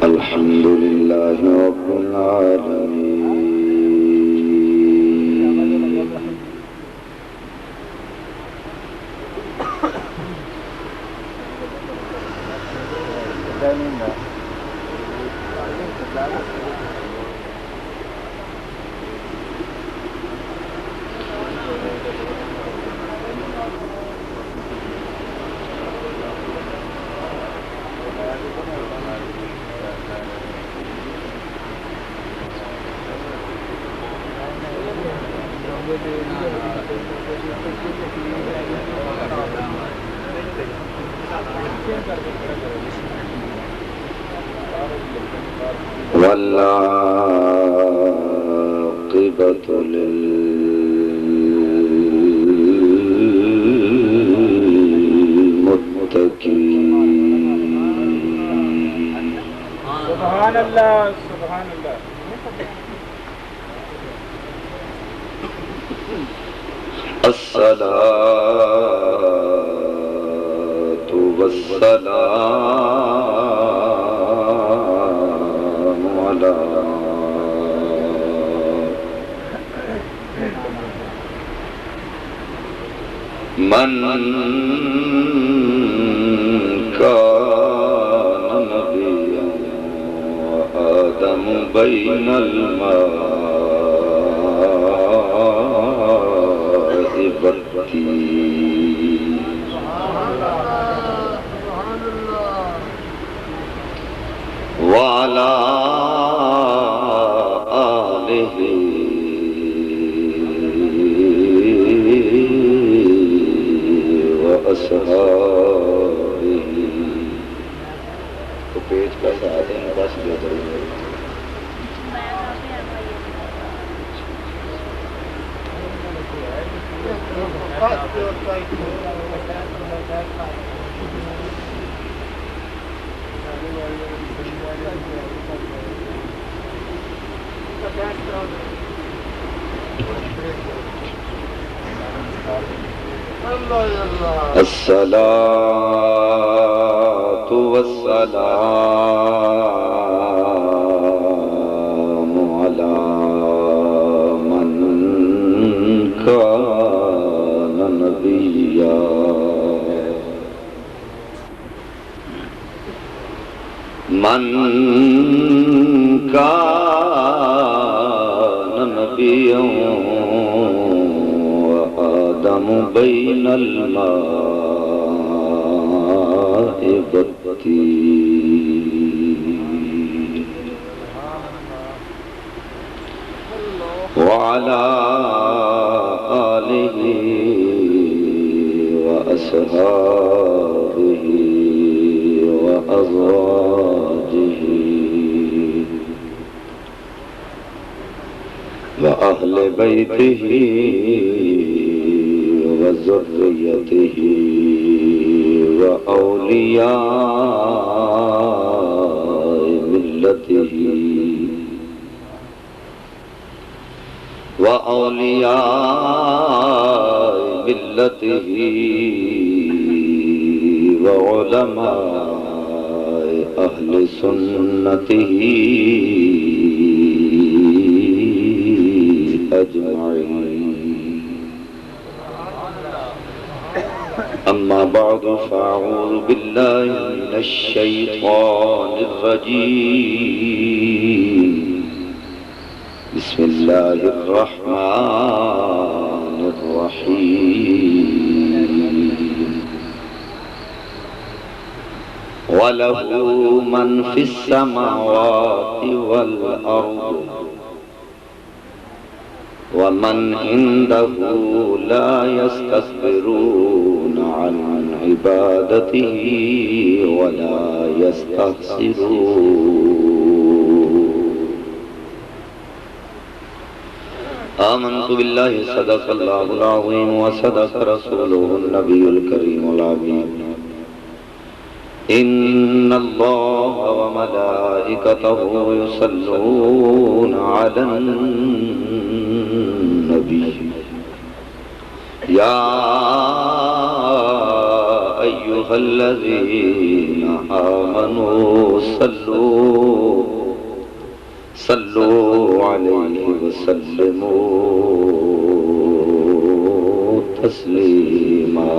الحمد لله رب العالمين والعاقبة للمتقين سبحان اللہ سبحان اللہ الصلاة والسلام على من كان نبيا وآدم بين الماء والطين وعلى آله وأصحابه تو پیج کا ساتھ ہیں بس جو ضرور الصلاة والسلام على من كان نبيا من كان نبيا وآدم بين الماء والطين وعلى آله وأصحابه وأزواجه وأهل بيته وذريته وأولياء ملته وعلماء أهل سنته أجمعين أما بعد فأعوذ بالله من الشيطان الرجيم بسم الله الرحمن الرحيم وله من في السماوات والأرض ومن عنده لا يستكبرون عن عبادته ولا يستحسرون آمنت بالله صدق الله العظيم وصدق رسوله النبي الكريم العظيم إن الله وملائكته يصلون على النبي يا أيها الذين آمنوا صلوا عليه وسلموا تسليما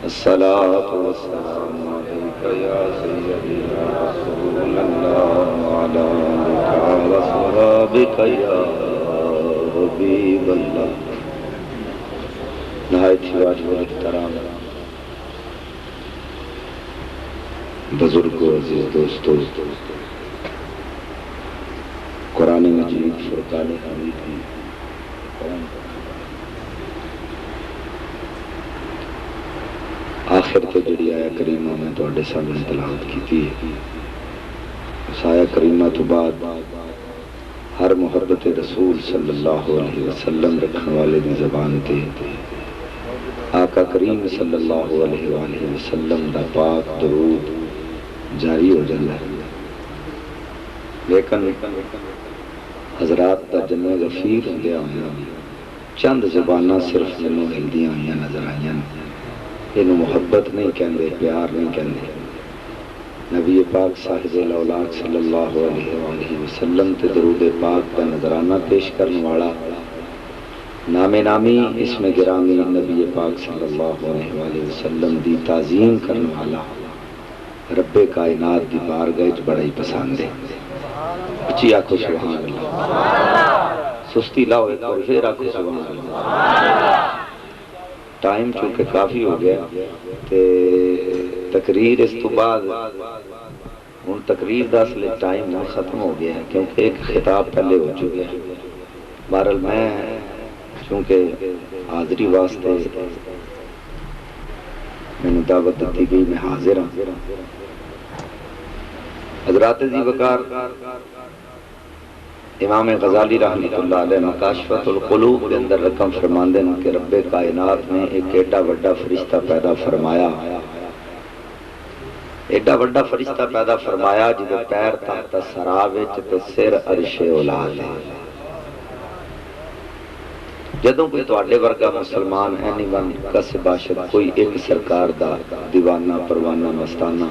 الصلاة والسلام عليك يا سيدي يا رسول الله وعلى آلك وأصحابك يا حبيب الله نہایت ہی واجب احترام بزرگوں عزیز دوستوں قرآن مجید فرقان حمید کی آخر تے جڑی آیا کریمہ میں تواڈے سامنے تلاوت کیتی ہے اس آیا کریمہ تو بعد ہر محبت رسول صلی اللہ علیہ وسلم رکھنے والے دی زبان تے آقا کریم صلی اللہ علیہ وآلہ وسلم دا پاک درود جاری ہو جاتا ہے لیکن حضرات دا جنہ غفیر ہوندیا ہویا چند زباناں صرف جنوں ہلدیاں ہوئیاں نظر آئیاں اینو محبت نہیں کہندے پیار نہیں کہندے نبی پاک صاحب الاولاق صلی اللہ علیہ وآلہ وسلم تے درود پاک دا نظرانہ پیش کرنے والا نام نامی اسم گرامی نبی پاک صلی اللہ علیہ وآلہ وسلم دی تعظیم کرنے والا رب کائنات دی بارگاہ بڑا ہی پسند ہے اچھی آنکھو سبحان اللہ سستی لاؤ ایک اور پھر آنکھو سبحان اللہ ٹائم چونکہ کافی ہو گیا تے تقریر اس تو بعد ان تقریر دا اصل ٹائم ختم ہو گیا ہے کیونکہ ایک خطاب پہلے ہو چکے ہیں بہرحال میں چونکہ حاضری واسطے میں نے دعوت دیتی گئی میں حاضر ہوں حضرات ذی وقار امام غزالی رحمۃ اللہ علیہ مکاشفۃ القلوب کے اندر رقم فرماندے ہیں کہ رب کائنات نے ایک ایڈا بڑا فرشتہ پیدا فرمایا ایڈا بڑا فرشتہ پیدا فرمایا جدے پیر تحت سرا وچ تے سر عرش اولا ہے جدوں کوئی تواڈے ورگا مسلمان اینی ون کس باشد کوئی ایک سرکار دا دیوانہ پروانہ مستانہ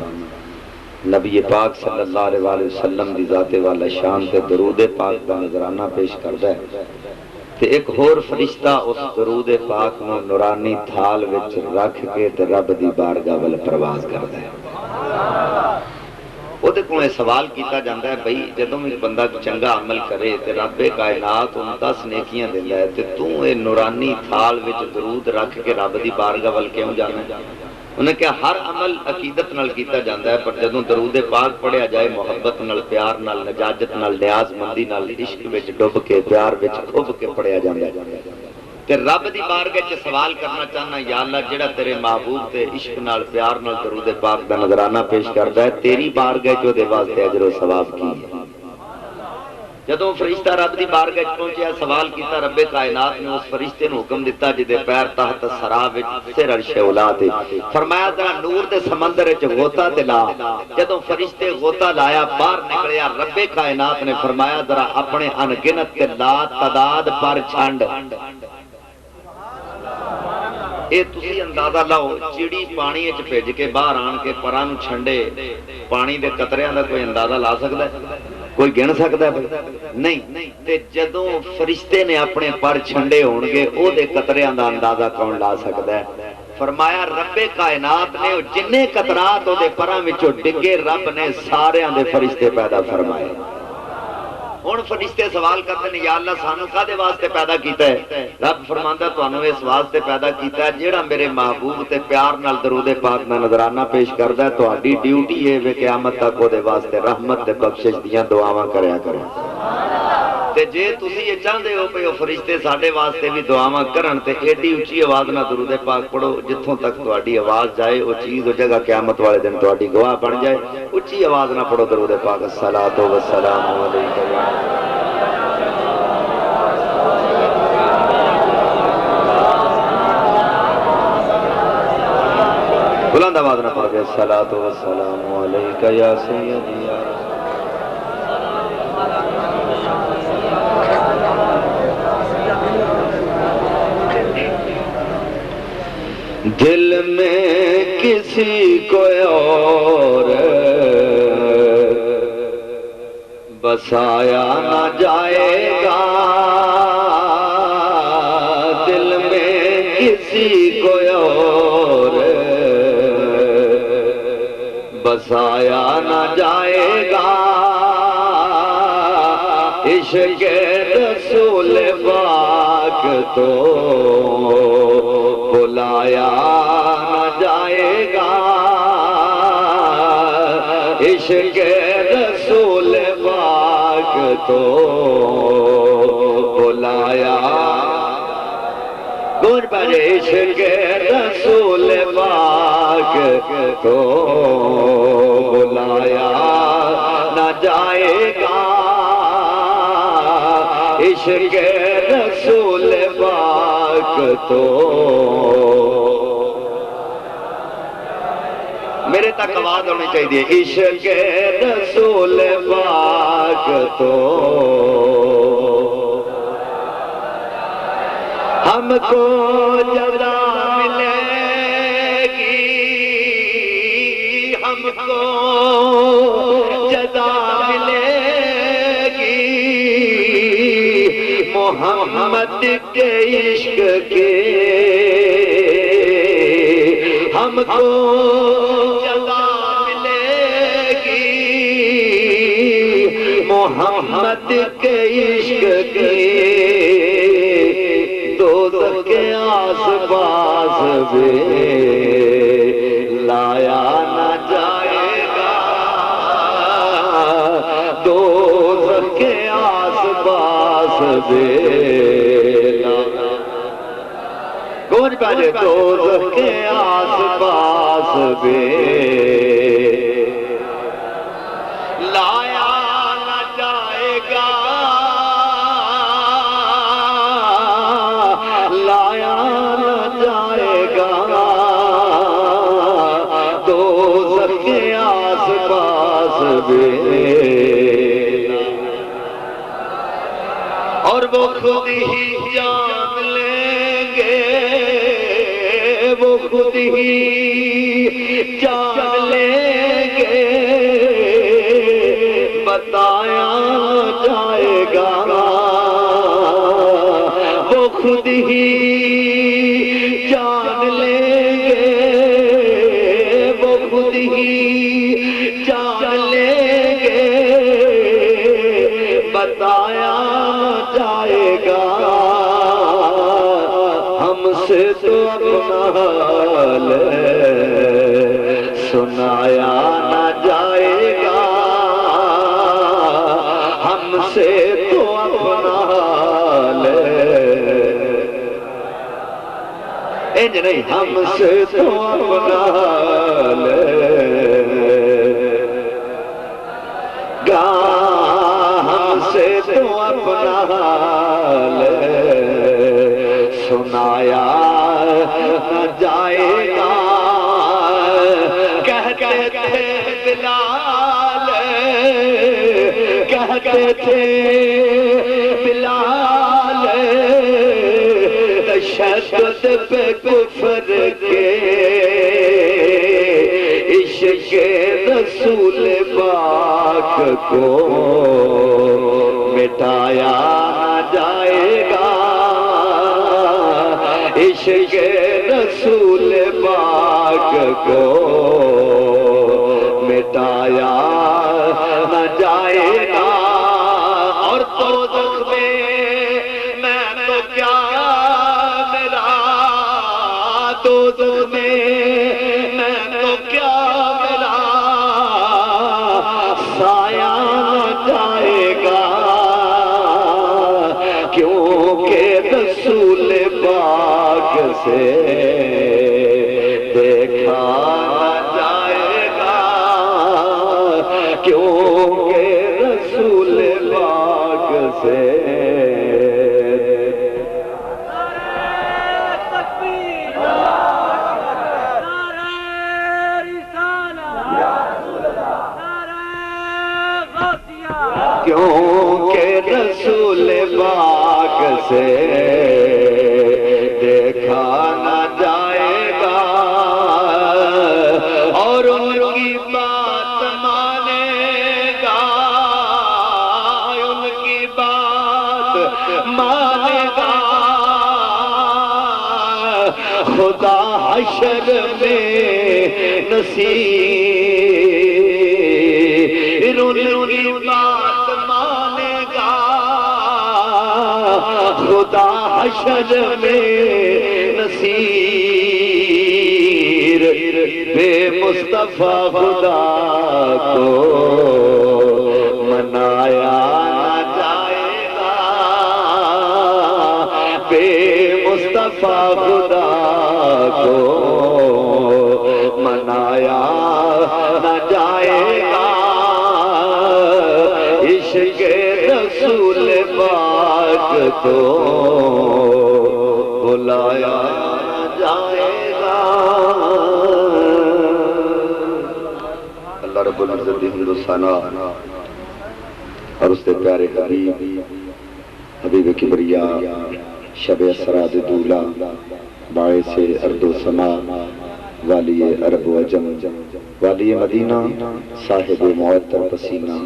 نبی پاک صلی اللہ علیہ وآلہ وسلم دی ذات والا شان تے درود پاک دا نظرانہ پیش کردا ہے تے ایک ہور فرشتہ اس درود پاک نو نورانی تھال وچ رکھ کے تے رب دی بارگاہ ول پرواز کردا ہے وہ دیکھو میں سوال کیتا جاندہ ہے بھئی جدوں ایک بندہ چنگا عمل کرے تے رب کائنات ان 10 نیکیاں دیندا ہے تے تو اے نورانی تھال وچ درود رکھ کے رب دی بارگاہ ول کیوں جانا ہے انہیں کہا ہر عمل عقیدت نال کیتا جاندہ ہے پر جدوں درود پاک پڑھیا جائے محبت نال پیار نال نجاجت نال نیاز مندی نال عشق وچ ڈب کے پیار وچ کھب کے پڑھیا جاندہ ہے تے رب دی بارگاہ وچ سوال کرنا چاہنا یا اللہ جڑا تیرے محبوب تے عشق نال پیار نال درود پاک دا نظرانہ پیش کردا ہے تیری بارگاہ جو دے واسطے اجر و ثواب کی ہے جدوں فرشتہ رب دی بارگاہ وچ پہنچیا سوال کیتا رب کائنات نے اس فرشتے نو حکم دیتا جدے پیر تحت سرا وچ سر عرش اولا تے فرمایا ذرا نور دے سمندر وچ غوطہ تے لا جدوں فرشتے غوطہ لایا باہر نکلیا رب کائنات نے فرمایا ذرا اپنے ان گنت تے لا تعداد پر چھنڈ اے تسی اندازہ لاؤ چیڑی پانی وچ بھج کے باہر آن کے پراں نوں چھنڈے پانی دے قطریاں دا کوئی اندازہ لا سکدا ہے کوئی گن سکدا ہے نہیں تے جدوں فرشتے نے اپنے پر چھنڈے ہون گے او دے قطریاں دا اندازہ کون لا سکدا ہے فرمایا رب کائنات نے جننے قطرات او دے پراں وچوں ڈگے رب نے ساریاں دے فرشتے پیدا فرمائے ہن فرشتے سوال کرتے ہیں یا اللہ سانو کدے واسطے پیدا کیتا ہے رب فرماندا تانوں اس واسطے پیدا کیتا ہے جیڑا میرے محبوب تے پیار نال درود پاک دا نظرانہ پیش کردا ہے تہاڈی ڈیوٹی ہے وے قیامت تک او دے واسطے رحمت تے بخشش دیاں دعاواں کریا کرو تے جے تسی یہ چاہندے ہو کہ او فرشتے ساڈے واسطے بھی دعاواں کرن تے ایڈی اونچی آواز نال درود پاک پڑھو جتھوں تک تہاڈی آواز جائے او چیز او جگہ قیامت والے دن تہاڈی گواہ بن جائے اونچی آواز نال پڑھو درود پاک الصلاۃ والسلام علیکہ بلند آواز نہ پڑھ گئے الصلاۃ والسلام علیکہ یا سیدی یا دل میں کسی کو اور بسایا نہ جائے گا، دل میں کسی کو اور بسایا نہ جائے گا، عشق رسول پاک تو بلایا نہ جائے گا، عشق رسول پاک تو بلایا، گونج پڑے عشق رسول پاک تو بلایا نہ جائے گا، عشق رسول پاک تو میرے تک آواز ہونی چاہیے، عشق رسول پاک تو ہم کو جزا ملے گی، ہم کو جزا ملے گی، محمد کے عشق کے ہم کو جزا ملے گی، محمد کے عشق کی دوزخ کے آس پاس میں لایا نہ جائے گا، دوزخ کے آس پاس میں گونج پہلے دوزخ کے آس پاس میں لایا نہ جائے گا، لایا نہ جائے گا، دوزخ کے آس پاس میں اور وہ خود ہی جان لیں گے، وہ خود ہی جان لیں گے، بتایا جائے گا، وہ خود ہی جان لیں گے، وہ خود ہی جان لیں گے، بتایا جائے گا، ہم سے تو اپنا حال سنایا نہ جائے گا، ہم سے تو اپنا حال انج نہیں، ہم سے تو اپنا حال گا، ہم سے تو اپنا حال سنایا نہ جائے گا، کہتے تھے بلال، کہتے تھے بلال، تشدد پہ کفر کے عشق رسول پاک کو مٹایا نہ جائے گا، عشق رسول پاک کو مٹایا نہ جائے گا، اور دوزخ میں تو کیا میرا، دوزخ میں تو کیا میرا سایہ نہ جائے گا، کیونکہ رسول پاک سے دیکھا نہ جائے گا، کیونکہ رسول پاک سے کیونکہ رسول پاک سے دیکھا نہ جائے گا، خدا حشر میں نصیر ان کی بات مانے گا خدا حشر میں نصیر بے مصطفیٰ خدا کو منایا نہ جائے گا بے مصطفیٰ خدا کو منایا نہ جائے گا عشق رسول پاک تو بلایا نہ جائے گا اللہ رب العزت حمد و ثنا اور اس کے پیارے حبیب حبیب کبریا شب اسراد دولا باعث ارض و سما والی عرب و عجم والی مدینہ صاحب معطر پسینہ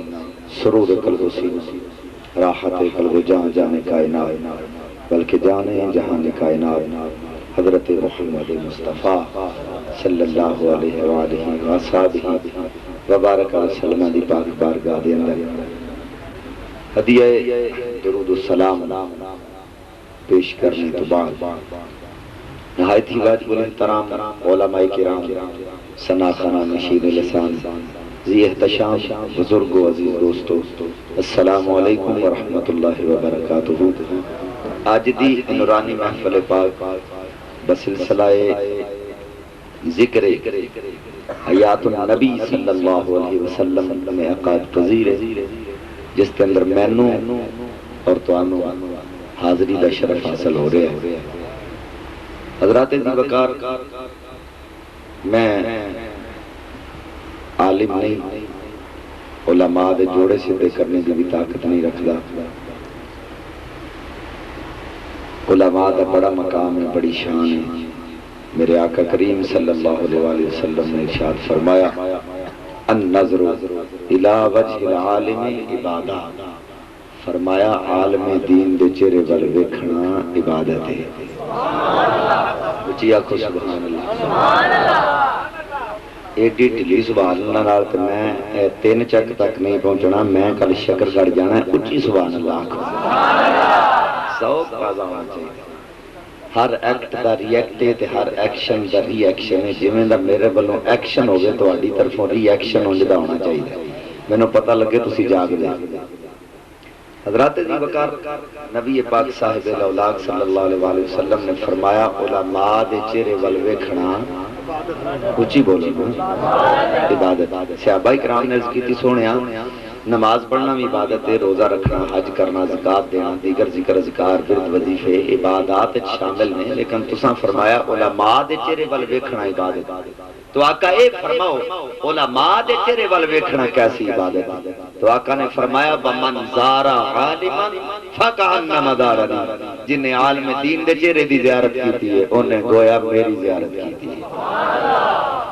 سرور قلب و سینہ راحت قلب و جان جانے کائنات بلکہ جانے جہان کائنات حضرت محمد مصطفیٰ صلی اللہ علیہ وآلہ وآلہ وبارک وسلم دی پاک بارگاہ دے اندر ہدیہ درود السلام پیش کرنے تو بعد نہایت ہی واجب الاحترام علماء کرام ثنا خانہ نشین لسان ذی احتشام بزرگ و عزیز دوستو السلام علیکم ورحمۃ اللہ وبرکاتہ آج دی نورانی محفل پاک بسلسلہ ذکر حیات النبی صلی اللہ علیہ وسلم میں عقائد پذیر ہے جس کے اندر مینوں اور توانوں حاضری دا شرف حاصل ہو رہے ہیں حضرات دی وقار میں عالم نہیں علماء دے جوڑے سدھے کرنے کی بھی طاقت نہیں رکھدا علماء دا بڑا مقام ہے بڑی شان ہے میرے آقا کریم صلی اللہ علیہ وآلہ وسلم نے ارشاد فرمایا النظر الى وجہ العالم عبادہ فرمایا عالم دین دے چہرے ول ویکھنا عبادت ہے اچھی آکھو سبحان اللہ ایڈی ڈھلی سبحان اللہ نال تے میں 3 چک تک نہیں پہنچنا میں کل شکر گڑھ جانا ہے اچھی سبحان اللہ آکھو سوق بازا ہونا چاہیے ہر ایکٹ دا ریئیکٹ ہے تے ہر ایکشن دا ری ایکشن ہے جویں دا میرے والوں ایکشن ہوگے تہاڈی طرفوں ری ایکشن ہوندا ہونا چاہیے مینوں پتہ لگے تسی جاگ جا حضرات دی وقار نبی پاک صاحب الاولاق صلی اللہ علیہ وآلہ وسلم نے فرمایا علماء دے چہرے ول ویکھنا اچھی بولو عبادت صحابہ کرام نے عرض کی تھی سونیا نماز پڑھنا بھی عبادت ہے روزہ رکھنا حج کرنا زکات دینا دیگر ذکر اذکار ورد وظیفے عبادات شامل ہیں لیکن تساں فرمایا علماء دے چہرے ول ویکھنا عبادت تو آقا اے فرماؤ علماء دے چہرے ول ویکھنا کیسی عبادت تو آقا نے فرمایا بمن زارا عالما فکأنما زارنی جن نے عالم دین دے چہرے دی زیارت کی تھی ہے انہیں گویا میری زیارت کی تھی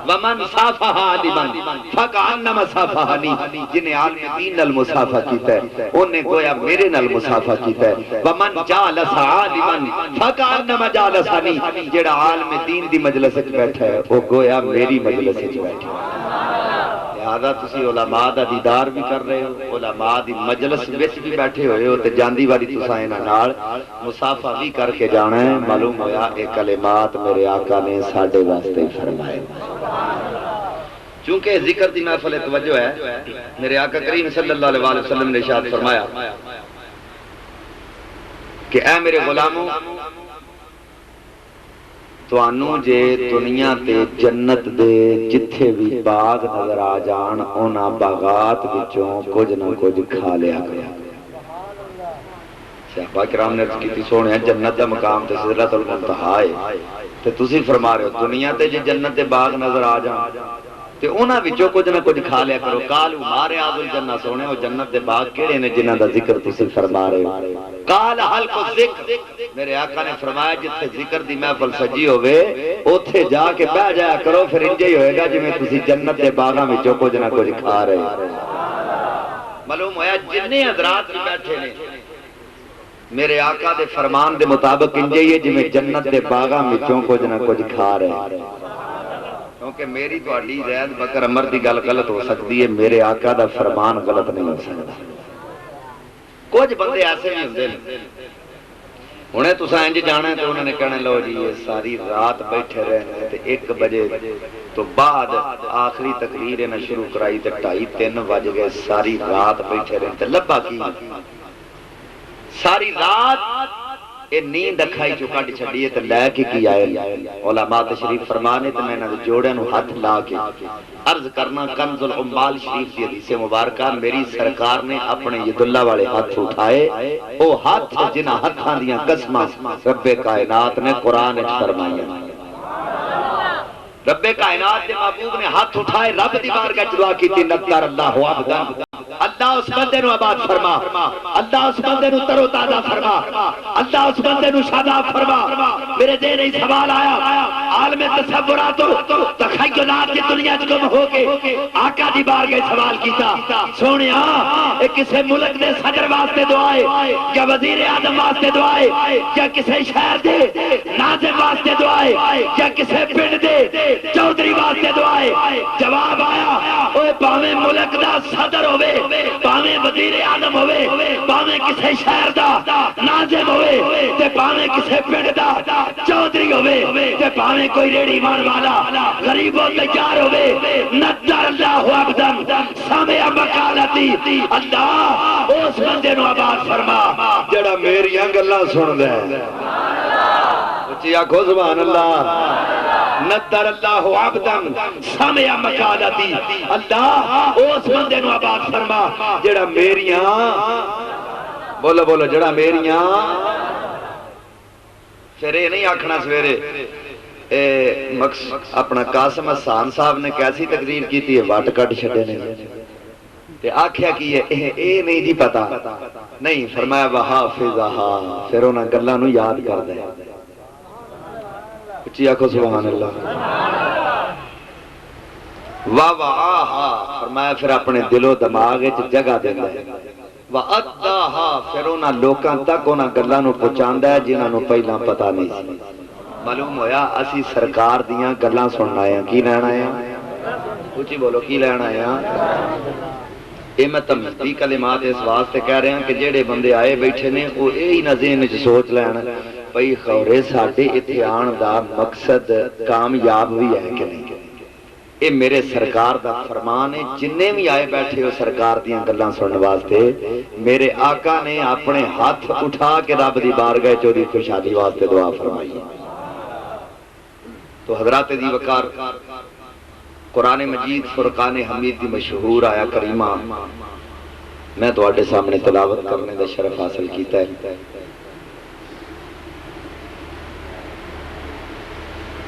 ومن صافح عالما فکأنما صافحنی جن نے عالم دین نال مصافحہ کیتا ہے انہیں گویا میرے نال مصافحہ کیتا ہے ومن جالس عالما فکأنما جالسنی جڑا عالم دین دی مجلس وچ بیٹھا ہے وہ گویا میری مجلس وچ بیٹھا ہے لہذا تسی علماء دا دیدار بھی کر رہے ہو علماء دی مجلس وچ بھی بیٹھے ہوئے ہو تے جاندی والی تساں انہاں نال مصافحہ بھی کر کے جانا ہے معلوم ہویا اے کلمات میرے آقا نے ساڈے واسطے فرمائے چونکہ ذکر دی محفل توجہ ہے میرے آقا کریم صلی اللہ علیہ وسلم نے ارشاد فرمایا کہ اے میرے غلاموں توانوں جے دنیا تے جنت دے جتھے بھی باغ نظر آ جان اونا باغات وچوں کچھ نہ کچھ کھا لیا گیا صحابہ کرام نے عرض کی سونے جنت دا مقام تے سدرۃ المنتہا ہے تے تسی فرما رہے ہو دنیا تے جے جنت دے باغ نظر آ جان تے انہاں وچوں کچھ نہ کچھ کھا لیا کرو قالوا ما ریاض الجنہ سونے او جنت دے باغ کیڑے نے جنہاں دا ذکر تسی فرما رہے ہو قال حلق الذکر میرے آقا نے فرمایا جتھے ذکر دی محفل سجی ہوئے اوتھے جا کے بیٹھ جایا کرو پھر انج ہی ہوئے گا جویں تسی جنت دے باغاں وچوں کچھ نہ کچھ کھا رہے ہو معلوم ہویا جننے حضرات بھی بیٹھے نے میرے آقا دے فرمان دے مطابق انجے یہ جی میں جنت دے باغاں وچوں کچھ نہ کچھ کھا رہے، کیونکہ میری تو اڈی زید بکر عمر دی گل غلط ہو سکتی ہے، میرے آقا دا فرمان غلط نہیں ہو سکتا۔ کچھ بندے ایسے بھی ہوندے ہیں، انہیں تو انج جانا ہے تو انہوں نے کہنا لو جی یہ ساری رات بیٹھے رہنے تے 1 بجے تو بعد آخری تقریر نہ شروع کرائی تے 2:30-3 بج گئے، ساری رات بیٹھے رہنے تے لبا کی ساری رات اے نیند اکھائی چو کٹ چھڑیے تے لے کی آئے۔ علماء تشریف فرمانے تے میں نے جوڑے نو ہاتھ لا کے عرض کرنا کنز العمال شریف کی حدیث مبارکہ میری سرکار نے اپنے ید اللہ والے ہاتھ اٹھائے، او ہاتھ جنہ ہاتھاں دیاں قسماں رب کائنات نے قرآن اچھ فرمایا۔ رب کائنات کے محبوب نے ہاتھ اٹھائے، رب دی بارگاہ دعا کی تھی نذر اللہ عبدن، اللہ اس بندے نو آباد فرما، اللہ اس بندے نو تر و تازہ فرما، اللہ اس بندے نو شاداب فرما۔ میرے دین ہی سوال آیا، عالم تصورات تخیلات کی دنیا گم ہو کے آقا دی بارگاہ سوال کیتا، سونیا اے کسے ملک دے صدر واسطے دعائے یا وزیر اعظم واسطے دعائے یا کسے شہر دے ناظم واسطے دعائے یا کسے پنڈ دے چودھری واسطے دعائے؟ جواب آیا اوے پاویں ملک دا صدر ہوئے، پاویں وزیر اعظم ہوئے، پاویں کسے شہر دا ناظم ہوئے تے پاویں کسے پنڈ دا چودھری ہوئے تے پاویں کوئی ریڑی مان والا غریب و تجار ہوئے، نذر اللہ عبدن سمع مقالتی، اللہ اس بندے نو آباد فرما جڑا میریاں گلاں سن دے۔ اچھی آکھو سبحان اللہ۔ نذر اللہ عبدن سمع مقالتی، اللہ اس بندے نو آباد فرما جڑا میریاں، بولو بولو، جڑا میریاں، پھر یہ نہیں آکھنا سویرے اپنا قاسم حسان صاحب نے کیسی تقریر کی تھی، وٹ کٹ چھڑے نے تے آکھیا کی اے نہیں جی پتا نہیں، فرمایا وحافظہا، پھر انہاں گلاں نو یاد کر دے۔ اچھی آکھو سبحان اللہ۔ وَوَعَاهَا، فرمایا پھر اپنے دل و دماغ وچ جگہ دیندا ہے۔ وَأَدَّاهَا، پھر انہاں لوکاں تک انہاں گلاں نو پہنچاندا ہے جنہاں نو پہلاں پتہ نہیں سی۔ معلوم ہویا اسی سرکار دیاں گلاں سنن آئے ہیں، کی لین آئے ہیں؟ اچھی بولو، کی لین آئے ہیں؟ اے میں تمہیدی کلمات اس واسطے کہہ رہے ہیں کہ جڑے بندے آئے بیٹھے نے وہ یہی نہ ذہن وچ سوچ لین بھئی خورے ساڈے اتنے آن دا مقصد کامیاب بھی ہے کہ نہیں۔ اے میرے سرکار دا فرمان ہے، جننے بھی آئے بیٹھے ہو سرکار دیاں گلاں سننے واسطے، میرے آقا نے اپنے ہاتھ اٹھا کے رب دی بارگاہ چ دی خوشحالی واسطے دعا فرمائی۔ تو حضرات دی وقار، قرآن مجید فرقان حمید دی مشہور آیا کریمہ میں تو آڈے سامنے تلاوت کرنے دا شرف حاصل کیتا ہے۔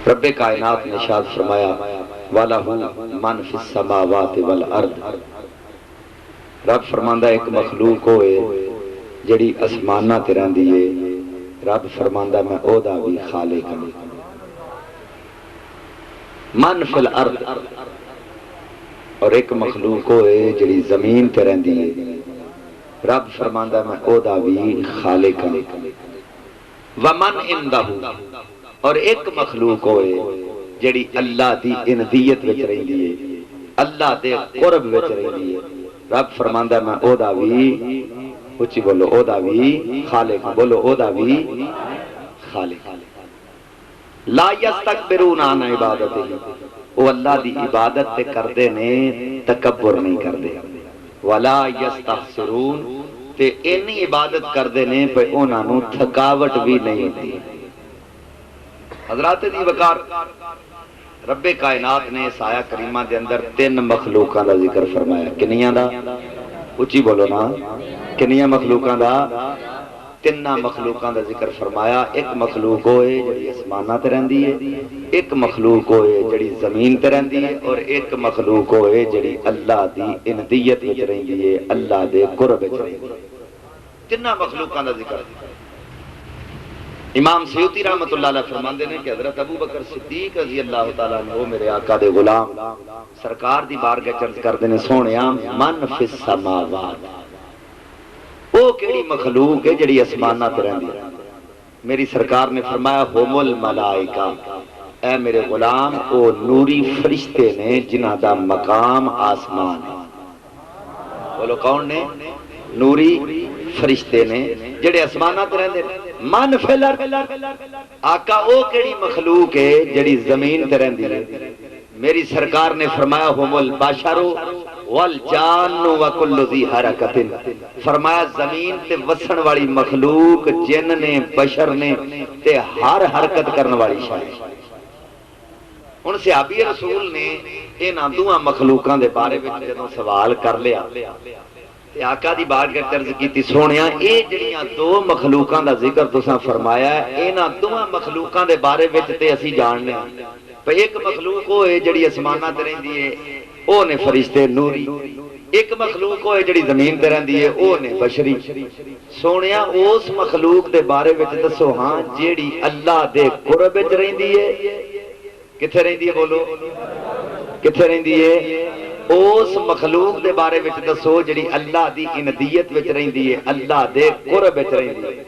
رب کائنات نے ارشاد فرمایا وَلَهُ مَنْ فِي السَّمَاوَاتِ وَالْأَرْضِ، رب فرماندہ ایک مخلوق ہوئے جڑی اسمانہ تیران دیئے، رب فرماندہ میں او دا بھی خالق ہوں۔ من فی الارض، اور ایک مخلوق ہوئے جڑی زمین تے رہندی ہے، رب فرماندہ میں او دا بھی خالق ہوں۔ ومن عندہ، اور ایک مخلوق ہوئے جڑی اللہ دی اندیت وچ رہندی ہے، اللہ دے قرب وچ رہندی ہے، رب فرماندہ میں او دا بھی، اچھی بولو، او دا بھی خالق ہوں، بولو او دا بھی خالق۔ لا یستکبرون عن عبادتہ، وہ اللہ دی عبادت تے کردے نے تکبر نہیں کردے، ولا یستحسرون، تے اینی عبادت کردے نے پہ انہاں نو تھکاوٹ بھی نہیں ہوتی۔ حضرات دی وقار، رب کائنات نے اس آیہ کریمہ دے اندر 3 مخلوقاں دا ذکر فرمایا۔ کنیاں دا؟ اچھی بولو نا، کنیاں مخلوقاں دا؟ 3 مخلوقاں دا ذکر فرمایا۔ ایک مخلوق ہوئے جڑی اسمانہ تے رہندی ہے، ایک مخلوق ہوئے جڑی زمین تے رہندی ہے، اور ایک مخلوق ہوئے جڑی اللہ دی اندیت وچ رہندی ہے، اللہ دے قرب وچ رہندی ہے۔ 3 مخلوقاں دا ذکر۔ امام سیوطی رحمت اللہ علیہ فرماندے نے کہ حضرت ابو بکر صدیق رضی اللہ تعالیٰ عنہ، وہ میرے آقا دے غلام سرکار دی بارگاہ چرچ کردے نے، سونیا من فی السماوات، او او کیڑی مخلوق ہے جڑی اسمانہ تے رہندی ہے؟ میری سرکار نے فرمایا ہوم الملائکہ، اے میرے غلام او نوری فرشتے نے جنہاں دا مقام آسمان ہے۔ بولو کون نے؟ نوری فرشتے نے جڑے اسمانہ تے رہندے۔ من فی الارض، آقا او کیڑی مخلوق ہے جڑی زمین تے رہندی ہے؟ میری سرکار نے فرمایا ہوم البشر والجان وکل ذی حرکت، فرمایا زمین تے وسن والی مخلوق جن نے، بشر نے تے ہر حرکت کرنے والی شے۔ ان صحابی رسول نے انہاں دوہاں مخلوقاں دے بارے وچ جدوں سوال کر لیا تے آقا دی بارگاہ عرض کیتی سونیا اے جڑیاں دو مخلوقاں دا ذکر تساں فرمایا ہے انہاں دوہاں مخلوقاں دے بارے وچ تے اسی جاننے ہاں، پر ایک مخلوق وہ ہے جڑی اسماناں تے رہندی ہے او نے فرشتے نوری، ایک مخلوق وہ ہے جڑی زمین تے رہندی ہے او نے بشری۔ سونیا اس مخلوق دے بارے وچ دسو ہاں جیڑی اللہ دے قرب وچ رہندی ہے، کتھے رہندی ہے؟ بولو کتھے رہندی ہے؟ اس مخلوق دے بارے وچ دسو جڑی اللہ دی اندیت وچ رہندی ہے، اللہ دے قرب وچ رہندی ہے۔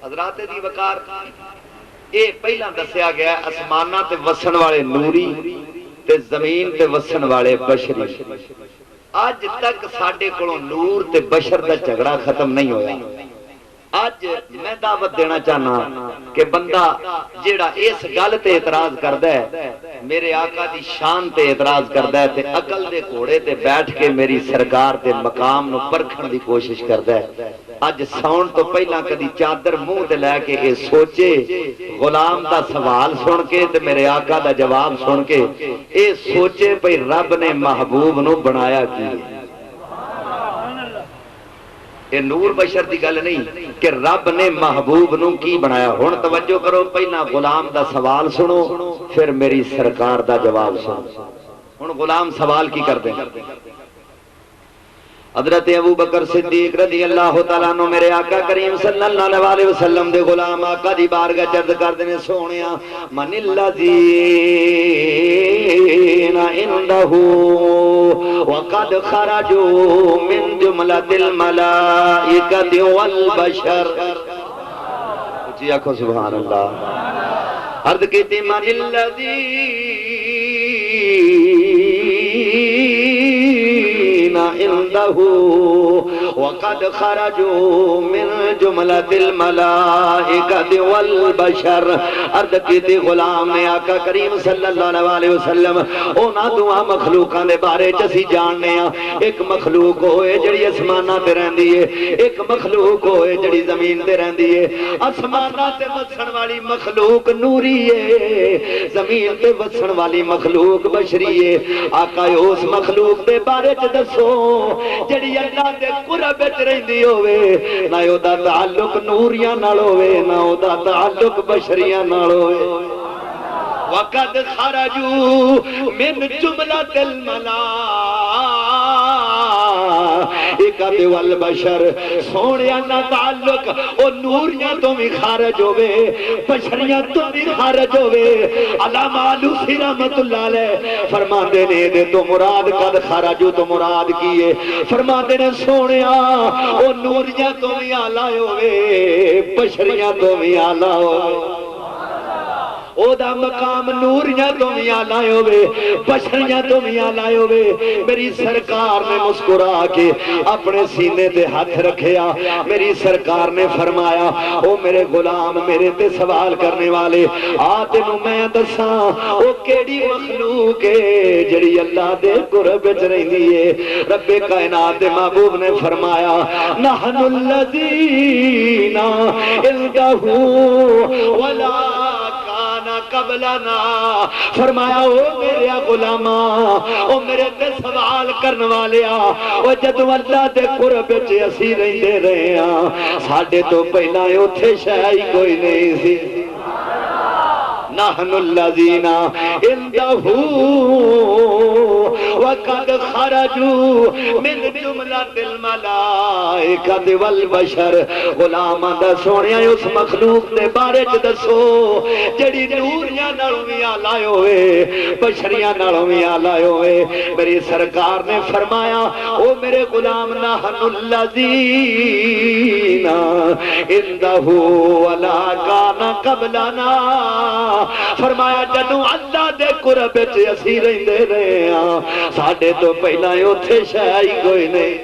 حضرات دی وقار اے پہلا دسیا گیا اسمانہ تے وسن والے نوری تے زمین تے وسن والے بشری۔ اج تک ساڈے کولوں نور تے بشر دا جھگڑا ختم نہیں ہویا۔ اج میں دعوت دینا چاہنا کہ بندہ جیڑا اس گل تے اعتراض کردا ہے، میرے آقا دی شان تے اعتراض کردا ہے تے عقل دے گھوڑے تے بیٹھ کے میری سرکار دے مقام نو پرکھن دی کوشش کردا ہے۔ اج ساؤن تو پہلا کدی چادر منہ تے لے کے اے سوچے، غلام دا سوال سن کے تے میرے آقا دا جواب سن کے اے سوچے بھئی رب نے محبوب نو بنایا کی ہے۔ یہ نور بشر دی گل نہیں کہ رب نے محبوب نو کی بنایا۔ ہن توجہ کرو، پہلا غلام دا سوال سنو پھر میری سرکار دا جواب سنو۔ ہن غلام سوال کی کر دیں؟ حضرت ابو بکر صدیق رضی اللہ تعالیٰ عنہ میرے آقا کریم صلی اللہ علیہ وسلم دے غلام آقا دی بارگاہ عرض کر دینے سونیا من الذین عندہ وقد خرجوا من جملۃ الملائکۃ والبشر۔ جی آکھو سبحان اللہ۔ عرض کیتی من الذین عنده وقد خرجوا من جملۃ الملائکۃ والبشر۔ عرض کیتی غلام نے آقا کریم صلی اللہ علیہ وسلم انہاں دعا مخلوقاں دے بارے چ اسی جاننے ہاں، ایک مخلوق ہوئے جڑی اسماناں تے رہندی ہے، ایک مخلوق ہوئے جڑی زمین تے رہندی ہے۔ اسماناں تے وسن والی مخلوق نوری ہے، زمین تے وسن والی مخلوق بشری ہے۔ آقا اس مخلوق دے بارے چ دسو جڑی اللہ دے قرب وچ رہندی ہوے، نہ او دا تعلق نوریاں نال ہوے نہ او دا تعلق بشریاں نال ہوے۔ وقد خرجوا من جملۃ الملائکۃ والبشر۔ سونیا نہ تعلق او نوریاں تو بھی خارج ہوے، بشریاں تو بھی خارج ہوے۔ علامہ علوسی رحمت اللہ علیہ فرماندے نے دے تو مراد قد خرجوا تو مراد کیے، فرماندے نے سونیا او نوریاں تو بھی اعلی ہوے، بشریاں تو بھی اعلی ہوے۔ او دا مقام نوریاں تو بھی آلائے ہوئے، بشریاں تو بھی آلائے ہوئے۔ میری سرکار نے مسکرا کے اپنے سینے تے ہاتھ رکھیا، میری سرکار نے فرمایا او میرے غلام میرے تے سوال کرنے والے آتے نو میں دساں او کیڑی مخلوق ہے جڑی اللہ دے قرب وچ رہندی ہے۔ رب کائنات دے محبوب نے فرمایا نحن الذین عندہ ولا قبلنا۔ فرمایا او میرے غلاما، او میرے تے سوال کرنے والیا، او جدوں اللہ دے قرب وچ اسی رہندے رہے ہاں، ساڈے تو پہلا اوتھے شے ہی کوئی نہیں سی۔ نحن الذین عندہ وَلَقَدْ خَرَجُوا مِنْ جُمْلَةِ الْمَلَائِكَةِ وَالْبَشَرِ غلام دا سونیا اس مخلوق دے بارے چ دسو جڑی نوریاں نالوں وی اعلی ہوئے بشریاں نالوں وی اعلی ہوئے میری سرکار نے فرمایا او میرے غلام نحن الذین عنده ولا کان قبلنا فرمایا جدوں اللہ دے قرب وچ اسی رہندے رہے ہاں ساڈے تو پہلا اوتھے شے ہی کوئی نہیں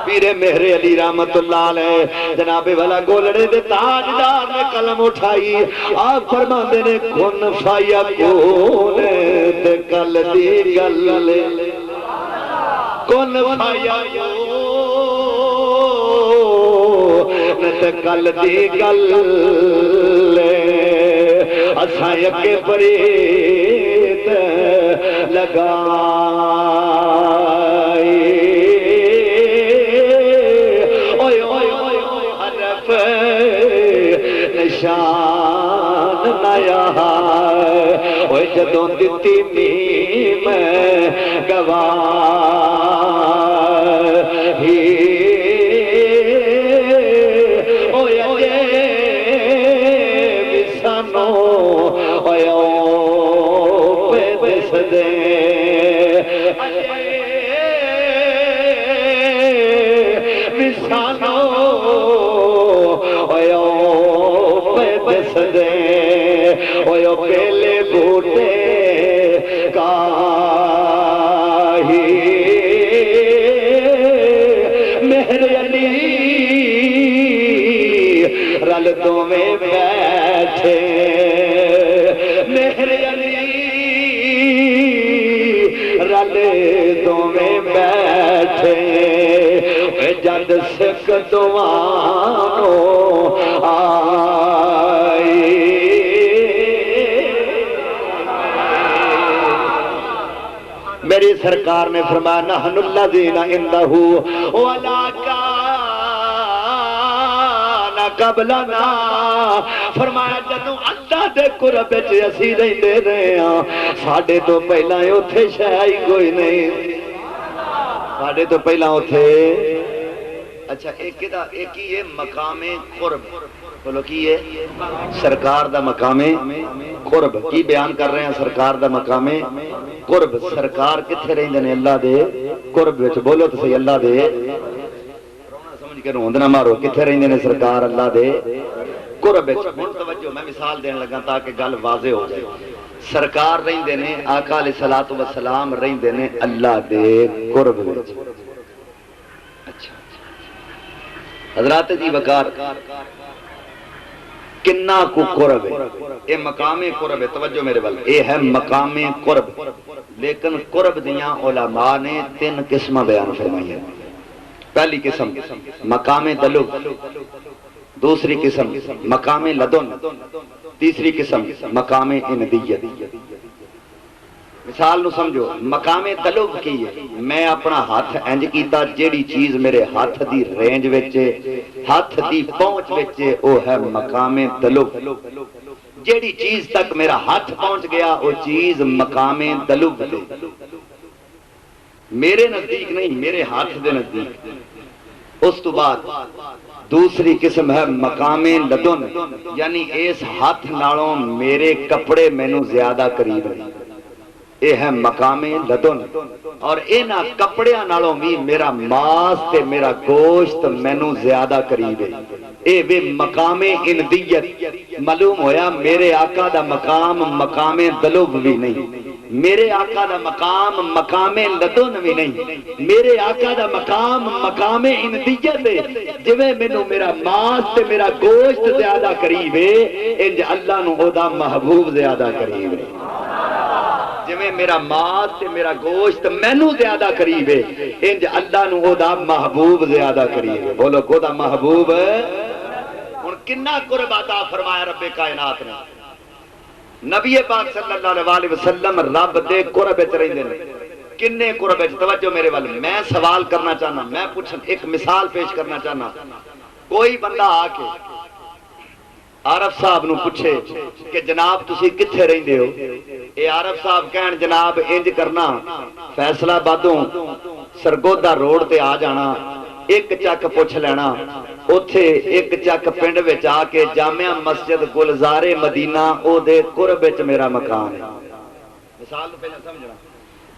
پیر مہر علی رحمت اللہ علیہ جناب والا گولڑے دے تاجدار نے قلم اٹھائی آپ فرماندے نے کن فیکون تے کل دی گل کن فیکون تے کل دی گل اساں اگے پریت لگائی نشان نیا اوے جدوں دتی میم گواہی اوے اجے وسانو اوے او پے دس دے وسانو اوے دے اوہ پہلے بوٹے کاہی مہر علی رل دو میں بیٹھے مہر علی رل دو میں بیٹھے جد سکھ دوانو میری سرکار نے فرمایا نحن الذین عنده ولا کان قبلنا فرمایا جدوں اللہ دے قرب وچ اسی رہندے رہے ہاں ساڈے تو پہلا اوتھے شے ہی کوئی نہیں ساڈے تو پہلا اوتھے اچھا ایک ہی ہے مقام قرب بولو کی ہے سرکار دا مقام قرب کی بیان کر رہے ہیں سرکار دا مقام قرب سرکار کتھے رہندے نے اللہ دے قرب وچ بولو تو صحیح اللہ دے رونا سمجھ کے روند نہ مارو کتھے رہندے نے سرکار اللہ دے قرب وچ ہن توجہ میں مثال دین لگا تاکہ گل واضح ہو جائے سرکار رہندے نے آقا علیہ الصلوۃ والسلام رہندے نے اللہ دے قرب وچ اچھا حضرات جی وقار کنا کو قرب ہے اے مقام قرب ہے توجہ میرے بل اے ہے مقام قرب لیکن قرب دیاں علماء نے 3 قسمہ بیان فرمائی ہیں پہلی قسم مقام دلو دوسری قسم مقام لدن تیسری قسم مقام اندیت مثال نو سمجھو مقام دلو کی ہے میں اپنا ہاتھ انج کیتا جیڑی چیز میرے ہاتھ دی رینج وچے ہاتھ دی پہنچ وچے او ہے مقام دلو جیڑی چیز تک میرا ہاتھ پہنچ گیا وہ چیز مقام دلو دے میرے نزدیک نہیں میرے ہاتھ دے نزدیک اس تو بعد دوسری قسم ہے مقام لدن یعنی اس ہاتھ نالوں میرے کپڑے مینوں زیادہ قریب ہیں اے ہے مقام لدن اور اینا کپڑیاں نالوں بھی میرا ماس تے میرا گوشت مینوں زیادہ قریب ہے اے وے مقام اندیت معلوم ہویا میرے آقا دا مقام مقام دلوب بھی نہیں میرے آقا دا مقام مقام لدن بھی نہیں میرے آقا دا مقام مقام اندیت ہے جویں مینوں میرا ماس تے میرا گوشت زیادہ قریب ہے انج اللہ نو او دا محبوب زیادہ قریب ہے جویں میرا ماس تے میرا گوشت مینوں زیادہ قریب ہے انج اللہ نو او دا محبوب زیادہ قریب ہے بولو کو دا محبوب ہن کنا قرب عطا فرمایا رب کائنات نے نبی پاک صلی اللہ علیہ وسلم رب دے قرب وچ رہندے نے کنے قرب وچ توجہ میرے وال میں سوال کرنا چاہنا میں پوچھن ایک مثال پیش کرنا چاہنا کوئی بندہ آ کے عارف صاحب نو پوچھے کہ جناب تسی کتھے رہندے ہو؟ اے عارف صاحب کہن جناب انج کرنا فیصلہ بادوں سرگودا روڈ تے آ جانا، ایک چک پوچھ لینا، اوتھے ایک چک پنڈ وچ آ کے جامعہ مسجد گلزار مدینہ او دے قرب وچ میرا مکان ہے۔ مثال تو پہلے سمجھنا،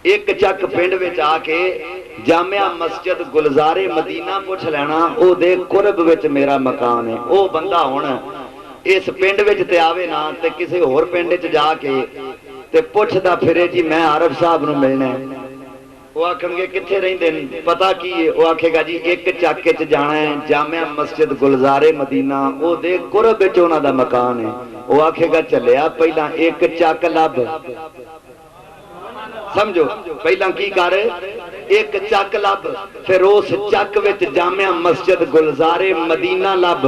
ایک چک پنڈ وچ آ کے جامعہ مسجد گلزار مدینہ پوچھ لینا، او دے قرب وچ میرا مکان ہے۔ او بندہ ہن اس پنڈ وچ تے آوے نا تے کسی اور پنڈ وچ جا کے تے پوچھدا پھرے جی میں عارف صاحب نو ملنا ہے، وہ آکھن گے کتھے رہندے نے، پتہ کی ہے؟ وہ آکھے گا جی ایک چک وچ جانا ہے جامعہ مسجد گلزار مدینہ، او دے قرب وچ انہاں دا مکان ہے۔ وہ آکھے گا چلیا پہلا ایک چک لب، سمجھو پہلا کی کر ایک چک لب، پھر اس چک وچ جامعہ مسجد گلزار مدینہ لب،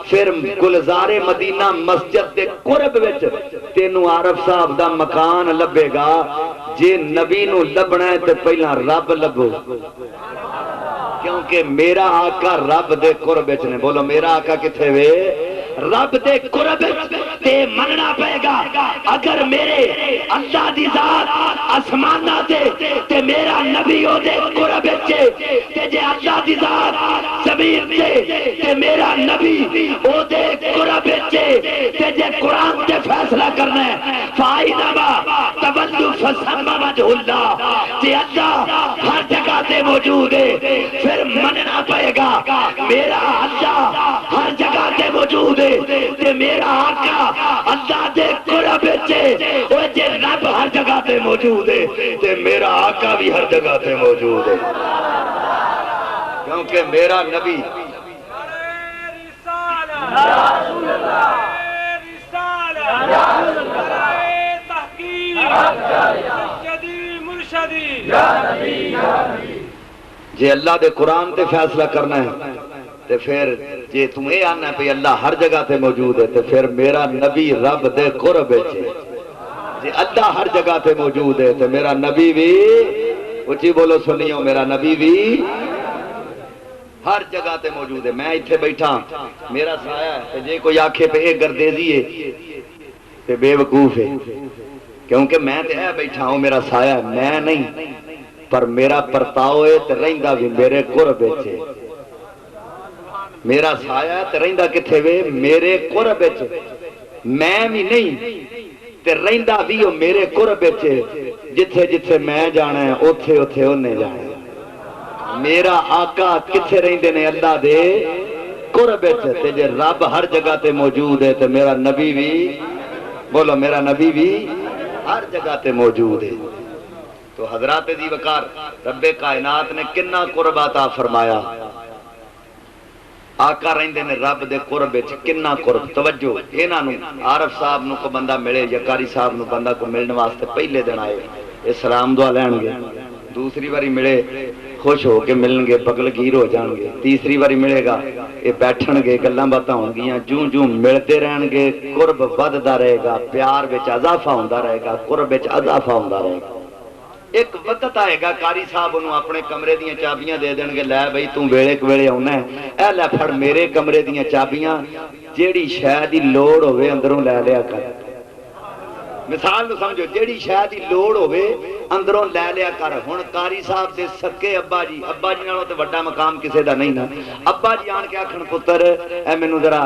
پھر گلزار مدینہ مسجد دے قرب وچ تینوں عارف صاحب دا مکان لبے گا۔ جے نبی نو لبنا ہے تے پہلا رب لبو، کیونکہ میرا آقا رب دے قرب وچ نے۔ بولو میرا آقا کتھے وے؟ رب دے قرب تے مننا پے گا۔ اگر میرے اللہ دی ذات آسمانہ تے میرا نبی او دے قرب تے جے اللہ دی ذات زمین تے میرا نبی او دے قرب تے جے قرآن تے فیصلہ کرنا ہے فائدہ تولو فسم وجہ اللہ، تے اللہ ہر جگہ تے موجود ہے، پھر مننا پے گا میرا اللہ ہر جگہ تے موجود ہے تے میرا آقا اللہ دے قرب تے او جے رب ہر جگہ تے موجود ہے تے میرا آقا بھی ہر جگہ تے موجود ہے، کیونکہ میرا نبی جے اللہ دے قرآن تے فیصلہ کرنا ہے تے پھر جے تمہیں آنا پہ اللہ ہر جگہ تے موجود ہے تے پھر میرا نبی رب دے قرب ہے۔ جے اللہ ہر جگہ تے موجود ہے تے میرا نبی بھی، اچھی بولو سنیو، میرا نبی بھی ہر جگہ تے موجود ہے۔ میں اتھے بیٹھا میرا سایہ ہے تے جے کوئی آنکھے پہ ایک گردیزی ہے تے بے وقوف ہے، کیونکہ میں تے ہے بیٹھا ہوں میرا سایہ ہے، میں نہیں، پر میرا پرتاؤ ہے تے رہندہ بھی میرے قرب ہے۔ میرا سایہ تے رہندہ کتھے وے؟ میرے قرب ہے، میں بھی نہیں تے رہندہ بھی ہو میرے قرب ہے۔ جتھے جتھے میں جانا ہے اوتھے اوتھے انہیں جانا ہے۔ میرا آقا کتھے رہندے نے؟ اللہ دے قرب ہے، تے جے رب ہر جگہ تے موجود ہے تے میرا نبی بھی، بولو میرا نبی بھی ہر جگہ تے موجود ہے۔ تو حضرات دی وقار رب کائنات نے کنا قرب عطا فرمایا، آقا رہندے نے رب دے قرب وچ کنا قرب۔ توجہ انہاں نو عارف صاحب نو کو بندہ ملے یا قاری صاحب نو بندہ کو ملنے واسطے پہلے دن آئے اے سلام دعا لین گے، دوسری باری ملے خوش ہو کے ملن گے، بغل گیر ہو جان گے، تیسری باری ملے گا اے بیٹھن گے، گلاں باتاں ہون گیاں، جوں جوں ملتے رہن گے قرب وددا رہے گا، پیار وچ اضافہ ہوندا رہے گا، قرب وچ اضافہ ہوندا رہے گا۔ ایک وقت آئے گا قاری صاحب انہوں اپنے کمرے دیاں چابیاں دے دیں گے، لے بھئی توں ویلے کویلے ہونا ہے، اے لے پھڑ میرے کمرے دیاں چابیاں، جیڑی شاید ہی لوڑ ہوئے اندروں لے لیا کر۔ مثال تو سمجھو، جیڑی شاید ہی لوڑ ہوئے اندروں لے لیا کر۔ ہن قاری صاحب دے سکے ابا جی نالوں تے وڈا مقام کسے دا نہیں نا، ابا جی آن کے آکھن پتر اے مینوں ذرا